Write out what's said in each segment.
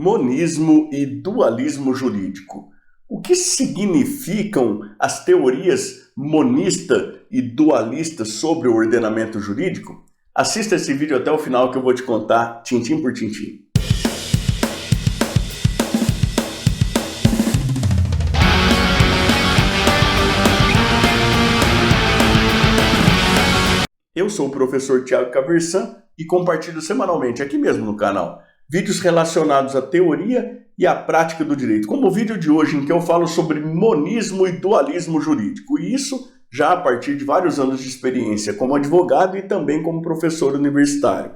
Monismo e dualismo jurídico. O que significam as teorias monista e dualista sobre o ordenamento jurídico? Assista esse vídeo até o final que eu vou te contar tintim por tintim. Eu sou o professor Thiago Caversan e compartilho semanalmente aqui mesmo no canal vídeos relacionados à teoria e à prática do direito, como o vídeo de hoje em que eu falo sobre monismo e dualismo jurídico, e isso já a partir de vários anos de experiência como advogado e também como professor universitário.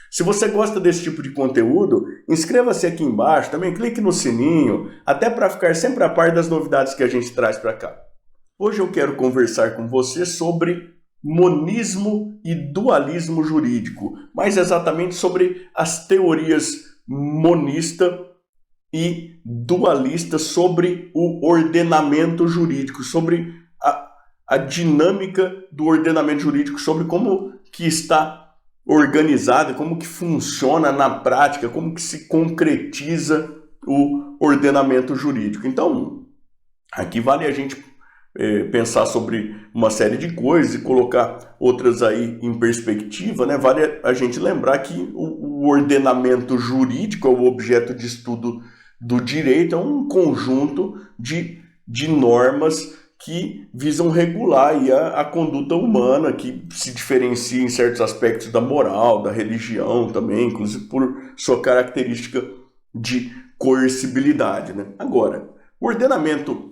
Se você gosta desse tipo de conteúdo, inscreva-se aqui embaixo, também clique no sininho, até para ficar sempre a par das novidades que a gente traz para cá. Hoje eu quero conversar com você sobre monismo e dualismo jurídico, mais exatamente sobre as teorias monista e dualista sobre o ordenamento jurídico, sobre a dinâmica do ordenamento jurídico, sobre como que está organizado, como que funciona na prática, como que se concretiza o ordenamento jurídico. Então, aqui vale a gente pensar sobre uma série de coisas e colocar outras aí em perspectiva, né? Vale a gente lembrar que o ordenamento jurídico, o objeto de estudo do direito, é um conjunto de normas que visam regular aí a conduta humana, que se diferencia em certos aspectos da moral, da religião também, inclusive por sua característica de coercibilidade, né? Agora, o ordenamento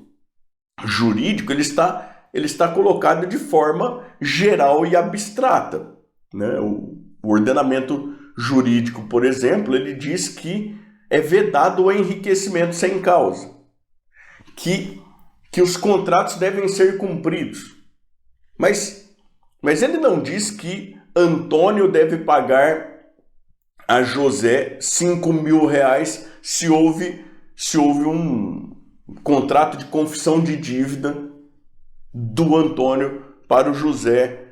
jurídico ele está colocado de forma geral e abstrata, né? O ordenamento jurídico, por exemplo, ele diz que é vedado o enriquecimento sem causa, que os contratos devem ser cumpridos, mas ele não diz que Antônio deve pagar a José 5 mil reais se houve um contrato de confissão de dívida do Antônio para o José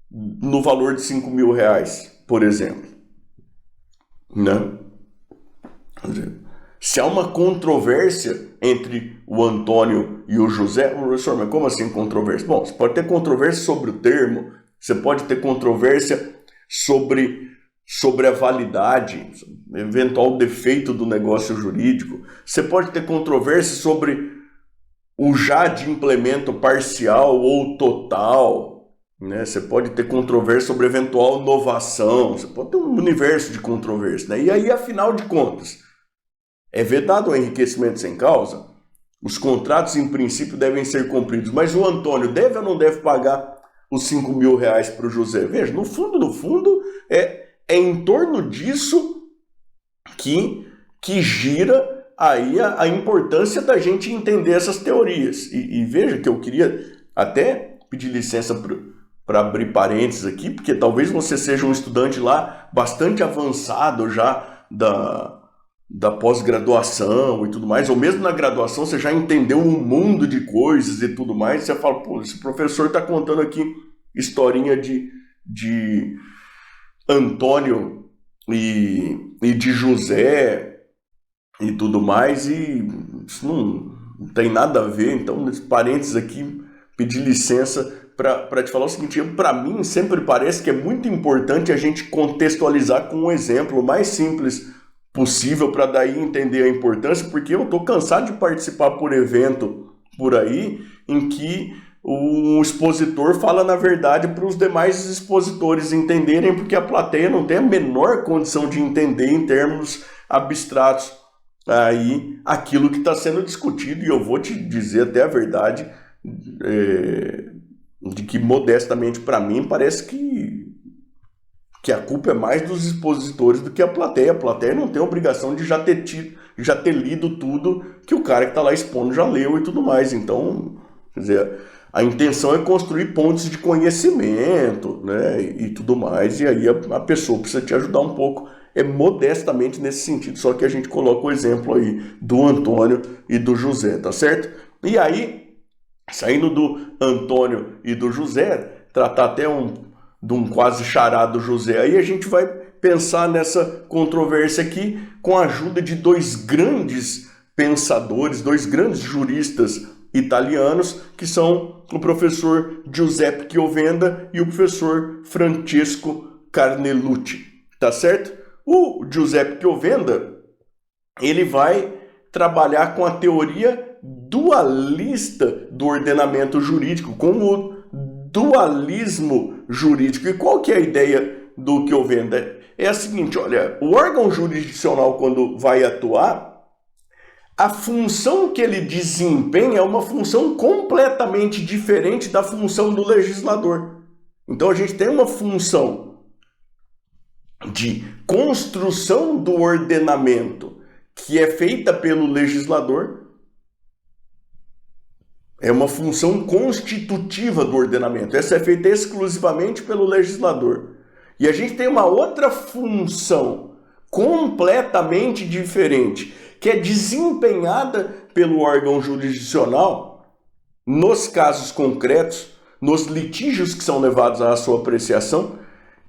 no valor de 5 mil reais, por exemplo. Né? Se há uma controvérsia entre o Antônio e o José, professor, mas como assim controvérsia? Bom, você pode ter controvérsia sobre o termo, você pode ter controvérsia sobre a validade, eventual defeito do negócio jurídico. Você pode ter controvérsia sobre o já de implemento parcial ou total, né? Você pode ter controvérsia sobre eventual novação, você pode ter um universo de controvérsia, né? E aí, afinal de contas, é vedado o enriquecimento sem causa? Os contratos, em princípio, devem ser cumpridos, mas o Antônio deve ou não deve pagar os 5 mil reais para o José? Veja, no fundo, é em torno disso que gira aí a importância da gente entender essas teorias. E veja que eu queria até pedir licença para abrir parênteses aqui, porque talvez você seja um estudante lá bastante avançado já da pós-graduação e tudo mais, ou mesmo na graduação você já entendeu um mundo de coisas e tudo mais, e você fala, pô, esse professor está contando aqui historinha de Antônio e de José e tudo mais, e isso não tem nada a ver. Então, nesse parênteses aqui, pedir licença para te falar o seguinte: para mim sempre parece que é muito importante a gente contextualizar com um exemplo mais simples possível para daí entender a importância, porque eu estou cansado de participar por evento por aí em que o expositor fala na verdade para os demais expositores entenderem, porque a plateia não tem a menor condição de entender em termos abstratos aí aquilo que está sendo discutido. E eu vou te dizer até a verdade, de que modestamente para mim parece que a culpa é mais dos expositores do que a plateia. A plateia não tem a obrigação de já ter lido tudo que o cara que está lá expondo já leu e tudo mais. Então, quer dizer, a intenção é construir pontos de conhecimento, né, e tudo mais, e aí a pessoa precisa te ajudar um pouco. É modestamente nesse sentido, só que a gente coloca o exemplo aí do Antônio e do José, tá certo? E aí, saindo do Antônio e do José, tratar até de um quase chará do José, aí a gente vai pensar nessa controvérsia aqui com a ajuda de dois grandes pensadores, dois grandes juristas italianos, que são o professor Giuseppe Chiovenda e o professor Francesco Carnelucci, tá certo? O Giuseppe Chiovenda, ele vai trabalhar com a teoria dualista do ordenamento jurídico, com o dualismo jurídico. E qual que é a ideia do Chiovenda? É a seguinte, olha, o órgão jurisdicional, quando vai atuar, a função que ele desempenha é uma função completamente diferente da função do legislador. Então a gente tem uma função de construção do ordenamento que é feita pelo legislador, é uma função constitutiva do ordenamento. Essa é feita exclusivamente pelo legislador. E a gente tem uma outra função completamente diferente, que é desempenhada pelo órgão jurisdicional nos casos concretos, nos litígios que são levados à sua apreciação,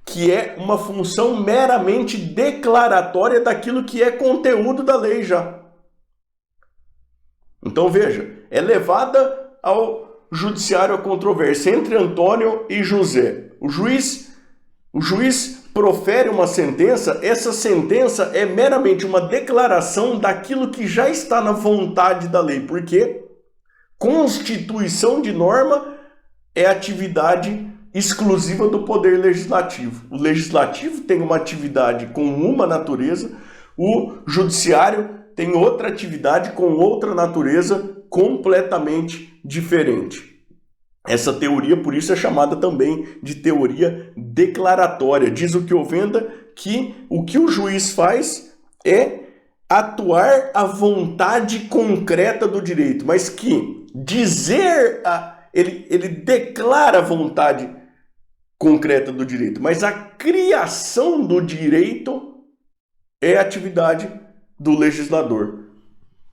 que é uma função meramente declaratória daquilo que é conteúdo da lei já. Então veja, é levada ao judiciário a controvérsia entre Antônio e José. O juiz profere uma sentença, essa sentença é meramente uma declaração daquilo que já está na vontade da lei, porque constituição de norma é atividade exclusiva do poder legislativo. O legislativo tem uma atividade com uma natureza, o judiciário tem outra atividade com outra natureza completamente diferente. Essa teoria, por isso, é chamada também de teoria declaratória. Diz o Chiovenda que o que o juiz faz é atuar à vontade concreta do direito, mas que ele declara a vontade concreta do direito, mas a criação do direito é atividade do legislador.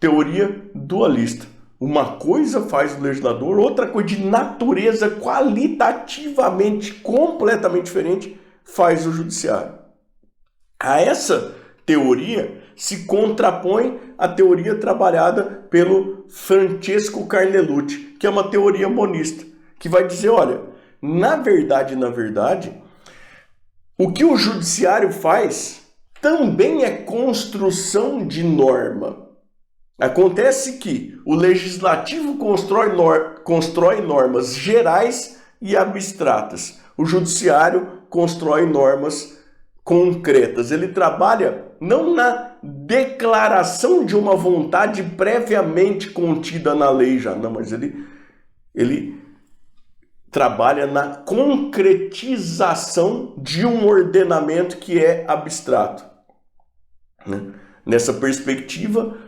Teoria dualista. Uma coisa faz o legislador, outra coisa de natureza qualitativamente completamente diferente faz o judiciário. A essa teoria se contrapõe a teoria trabalhada pelo Francesco Carnelucci, que é uma teoria monista, que vai dizer, olha, na verdade, o que o judiciário faz também é construção de norma. Acontece que o legislativo constrói normas gerais e abstratas. O judiciário constrói normas concretas. Ele trabalha não na declaração de uma vontade previamente contida na lei já, não, mas ele trabalha na concretização de um ordenamento que é abstrato. Nessa perspectiva,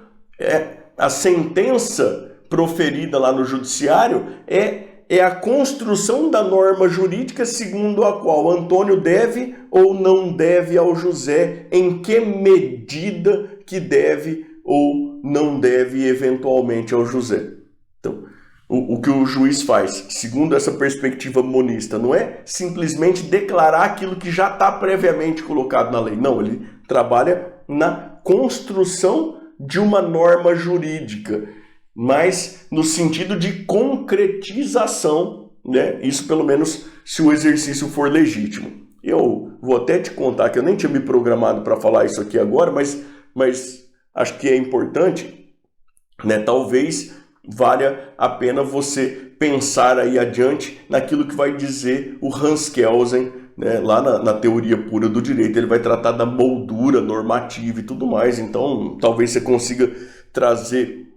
a sentença proferida lá no judiciário é a construção da norma jurídica segundo a qual Antônio deve ou não deve ao José, em que medida que deve ou não deve eventualmente ao José. Então, o que o juiz faz, segundo essa perspectiva monista, não é simplesmente declarar aquilo que já está previamente colocado na lei. Não, ele trabalha na construção de uma norma jurídica, mas no sentido de concretização, né? Isso pelo menos se o exercício for legítimo. Eu vou até te contar que eu nem tinha me programado para falar isso aqui agora, mas acho que é importante, né? Talvez valha a pena você pensar aí adiante naquilo que vai dizer o Hans Kelsen, né? Lá na teoria pura do direito. Ele vai tratar da moldura normativa e tudo mais, então talvez você consiga trazer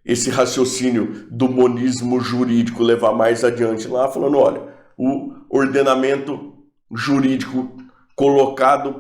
esse raciocínio do monismo jurídico, levar mais adiante lá, falando, olha, o ordenamento jurídico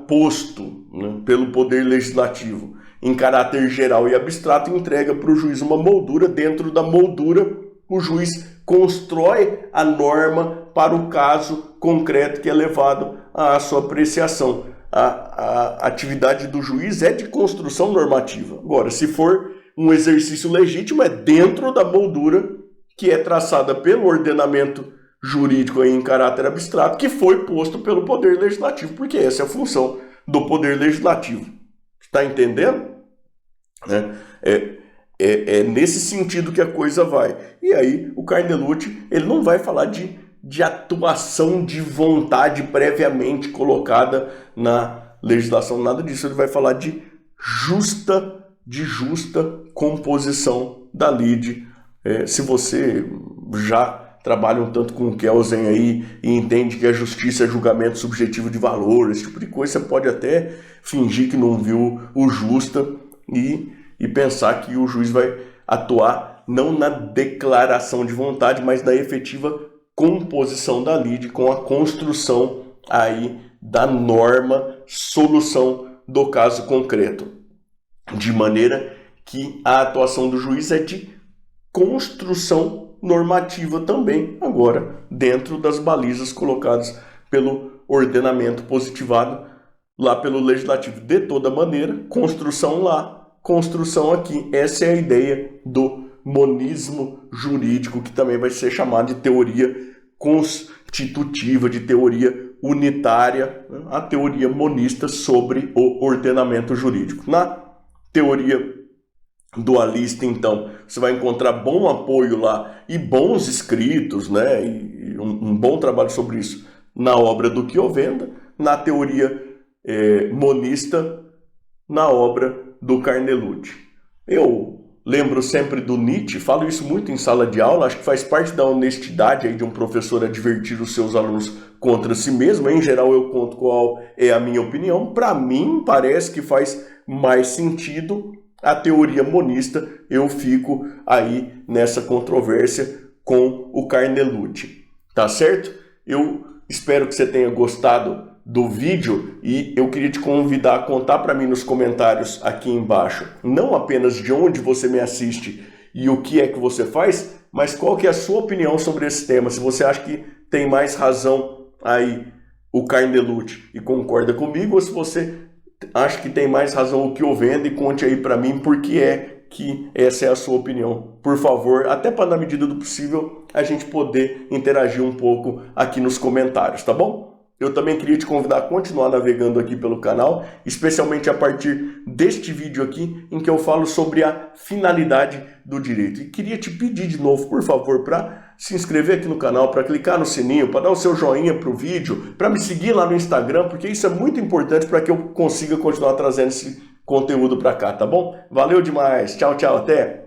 posto, né, pelo poder legislativo em caráter geral e abstrato, entrega para o juiz uma moldura. Dentro da moldura, o juiz constrói a norma para o caso concreto que é levado à sua apreciação. A atividade do juiz é de construção normativa. Agora, se for um exercício legítimo, é dentro da moldura que é traçada pelo ordenamento jurídico aí em caráter abstrato que foi posto pelo Poder Legislativo, porque essa é a função do Poder Legislativo. Está entendendo? É nesse sentido que a coisa vai. E aí o Carnelucci, ele não vai falar de atuação de vontade previamente colocada na legislação, nada disso. Ele vai falar de justa composição da lide. Se você já trabalha um tanto com o Kelsen aí e entende que a justiça é julgamento subjetivo de valor, esse tipo de coisa, você pode até fingir que não viu o justa e pensar que o juiz vai atuar não na declaração de vontade, mas na efetiva composição da lide, com a construção aí da norma, solução do caso concreto. De maneira que a atuação do juiz é de construção normativa também, agora, dentro das balizas colocadas pelo ordenamento positivado lá pelo Legislativo. De toda maneira, construção lá, construção aqui. Essa é a ideia do monismo jurídico, que também vai ser chamado de teoria constitutiva, de teoria unitária, a teoria monista sobre o ordenamento jurídico. Na teoria dualista, então, você vai encontrar bom apoio lá e bons escritos, né, e um bom trabalho sobre isso na obra do Chiovenda. Na teoria monista, na obra do Carnelucci. Eu lembro sempre do Nietzsche, falo isso muito em sala de aula, acho que faz parte da honestidade aí de um professor advertir os seus alunos contra si mesmo. Em geral, eu conto qual é a minha opinião. Para mim, parece que faz mais sentido a teoria monista. Eu fico aí nessa controvérsia com o Carnelucci. Tá certo? Eu espero que você tenha gostado do vídeo e eu queria te convidar a contar para mim nos comentários aqui embaixo, não apenas de onde você me assiste e o que é que você faz, mas qual que é a sua opinião sobre esse tema. Se você acha que tem mais razão aí o Carnelucci e concorda comigo, ou se você acha que tem mais razão o Chiovenda, e conte aí para mim por que é que essa é a sua opinião. Por favor, até para na medida do possível a gente poder interagir um pouco aqui nos comentários, tá bom? Eu também queria te convidar a continuar navegando aqui pelo canal, especialmente a partir deste vídeo aqui, em que eu falo sobre a finalidade do direito. E queria te pedir de novo, por favor, para se inscrever aqui no canal, para clicar no sininho, para dar o seu joinha para o vídeo, para me seguir lá no Instagram, porque isso é muito importante para que eu consiga continuar trazendo esse conteúdo para cá, tá bom? Valeu demais, tchau, tchau, até!